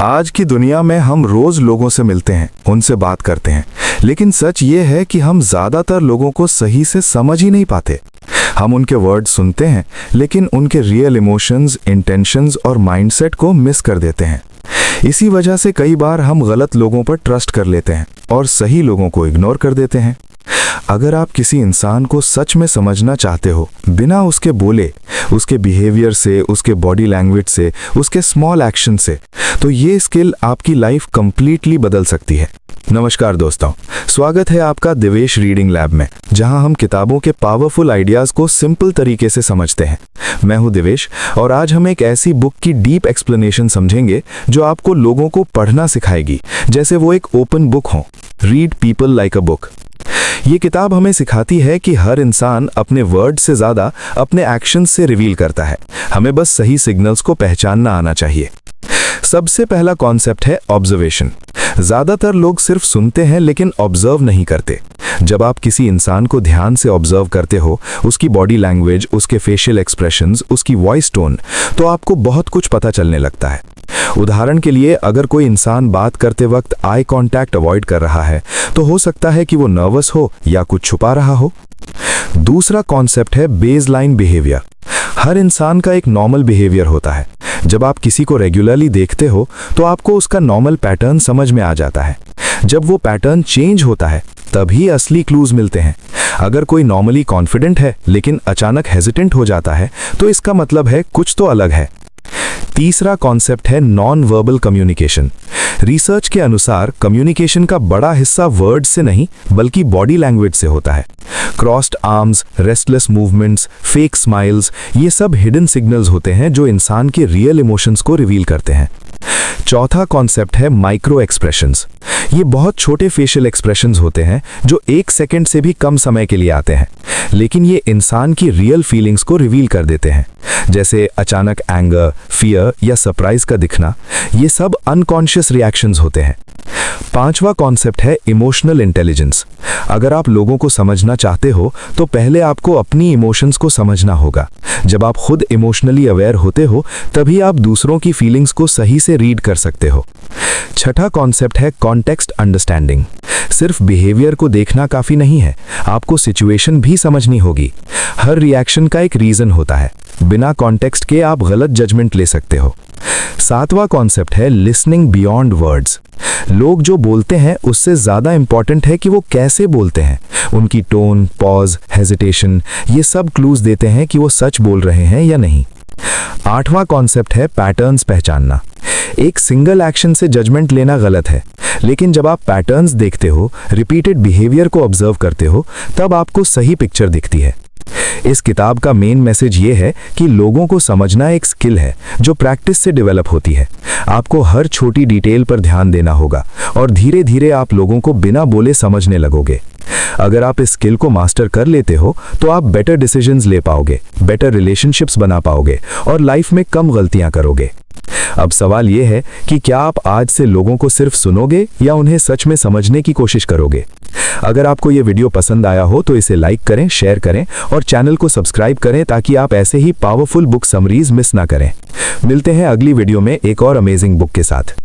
आज की दुनिया में हम रोज लोगों से मिलते हैं, उनसे बात करते हैं, लेकिन सच ये है कि हम ज्यादातर लोगों को सही से समझ ही नहीं पाते। हम उनके वर्ड सुनते हैं, लेकिन उनके रियल इमोशंस, इंटेंशंस और माइंडसेट को मिस कर देते हैं। इसी वजह से कई बार हम गलत लोगों पर ट्रस्ट कर लेते हैं और सही लोगों को इग्नोर कर देते हैं। अगर आप किसी इंसान को सच में समझना चाहते हो, बिना उसके बोले, उसके बिहेवियर से, उसके बॉडी लैंग्वेज से, उसके स्मॉल एक्शन से, तो ये स्किल आपकी लाइफ कंप्लीटली बदल सकती है। नमस्कार दोस्तों, स्वागत है आपका दिवेश रीडिंग लैब में, जहां हम किताबों के पावरफुल आइडियाज को सिंपल तरीके से समझते हैं। मैं हूं दिवेश और आज हम एक ऐसी बुक की डीप एक्सप्लेनेशन समझेंगे जो आपको लोगों को पढ़ना सिखाएगी जैसे वो एक ओपन बुक हो। Read people like a book. ये किताब हमें सिखाती है कि हर इंसान अपने वर्ड से ज्यादा अपने एक्शंस से रिवील करता है। हमें बस सही सिग्नल्स को पहचानना आना चाहिए। सबसे पहला कॉन्सेप्ट है ऑब्जर्वेशन। ज्यादातर लोग सिर्फ सुनते हैं लेकिन ऑब्जर्व नहीं करते। जब आप किसी इंसान को ध्यान से ऑब्जर्व करते हो, उसकी बॉडी लैंग्वेज, उसके फेशियल एक्सप्रेशंस, उसकी वॉइस टोन, तो आपको बहुत कुछ पता चलने लगता है। उदाहरण के लिए, अगर कोई इंसान बात करते वक्त आई कांटेक्ट अवॉइड कर रहा है, तो हो सकता है कि वो नर्वस हो या कुछ छुपा रहा हो। दूसरा कॉन्सेप्ट है बेसलाइन बिहेवियर। हर इंसान का एक नॉर्मल बिहेवियर होता है। जब आप किसी को रेगुलरली देखते हो तो आपको उसका नॉर्मल पैटर्न समझ में आ जाता है। जब वो पैटर्न चेंज होता है तभी असली क्लूज मिलते हैं। अगर कोई नॉर्मली कॉन्फिडेंट है लेकिन अचानक हेजिटेंट हो जाता है, तो इसका मतलब है कुछ तो अलग है। तीसरा कॉन्सेप्ट है नॉन वर्बल कम्युनिकेशन। रिसर्च के अनुसार कम्युनिकेशन का बड़ा हिस्सा वर्ड्स से नहीं बल्कि बॉडी लैंग्वेज से होता है। Crossed arms, restless movements, fake smiles, ये सब हिडन सिग्नल्स होते हैं जो इंसान के रियल इमोशंस को रिवील करते हैं। चौथा कॉन्सेप्ट है माइक्रो एक्सप्रेशंस। ये बहुत छोटे फेशियल एक्सप्रेशंस होते हैं जो 1 सेकंड से भी कम समय के लिए आते हैं, लेकिन ये इंसान की रियल फीलिंग्स को रिवील कर देते हैं। जैसे अचानक एंगर, फियर या सरप्राइज का दिखना, ये सब अनकॉन्शियस रिएक्शंस होते हैं। पांचवा कॉन्सेप्ट है इमोशनल इंटेलिजेंस। अगर आप लोगों को समझना चाहते हो तो पहले आपको अपनी इमोशंस को समझना होगा। जब आप खुद इमोशनली अवेयर होते हो तभी आप दूसरों की फीलिंग्स को सही से रीड कर सकते हो। छठा कॉन्सेप्ट है कॉन्टेक्स्ट अंडरस्टैंडिंग। सिर्फ बिहेवियर को देखना काफी नहीं है, आपको सिचुएशन भी समझनी होगी। हर रिएक्शन का एक रीजन होता है, बिना कॉन्टेक्स्ट के आप गलत जजमेंट ले सकते हो। सातवां कॉन्सेप्ट है लिसनिंग बियॉन्ड वर्ड्स। लोग जो बोलते हैं उससे ज्यादा इंपॉर्टेंट है कि वो कैसे बोलते हैं। उनकी टोन, पॉज, हेजिटेशन, ये सब क्लूज देते हैं कि वो सच बोल रहे हैं या नहीं। आठवां कॉन्सेप्ट है पैटर्न्स पहचानना। एक सिंगल एक्शन से जजमेंट लेना गलत है, लेकिन जब आप पैटर्न्स देखते हो, रिपीटेड बिहेवियर को ऑब्जर्व करते हो, तब आपको सही पिक्चर दिखती है। इस किताब का मेन मैसेज ये है कि लोगों को समझना एक स्किल है जो प्रैक्टिस से डेवलप होती है। आपको हर छोटी डिटेल पर ध्यान देना होगा और धीरे धीरे आप लोगों को बिना बोले समझने लगोगे। अगर आप इस स्किल को मास्टर कर लेते हो तो आप बेटर डिसीजंस ले पाओगे, बेटर रिलेशनशिप्स बना पाओगे और लाइफ में कम गलतियां करोगे। अब सवाल यह है कि क्या आप आज से लोगों को सिर्फ सुनोगे या उन्हें सच में समझने की कोशिश करोगे। अगर आपको यह वीडियो पसंद आया हो तो इसे लाइक करें, शेयर करें और चैनल को सब्सक्राइब करें ताकि आप ऐसे ही पावरफुल बुक समरीज मिस ना करें। मिलते हैं अगली वीडियो में एक और अमेजिंग बुक के साथ।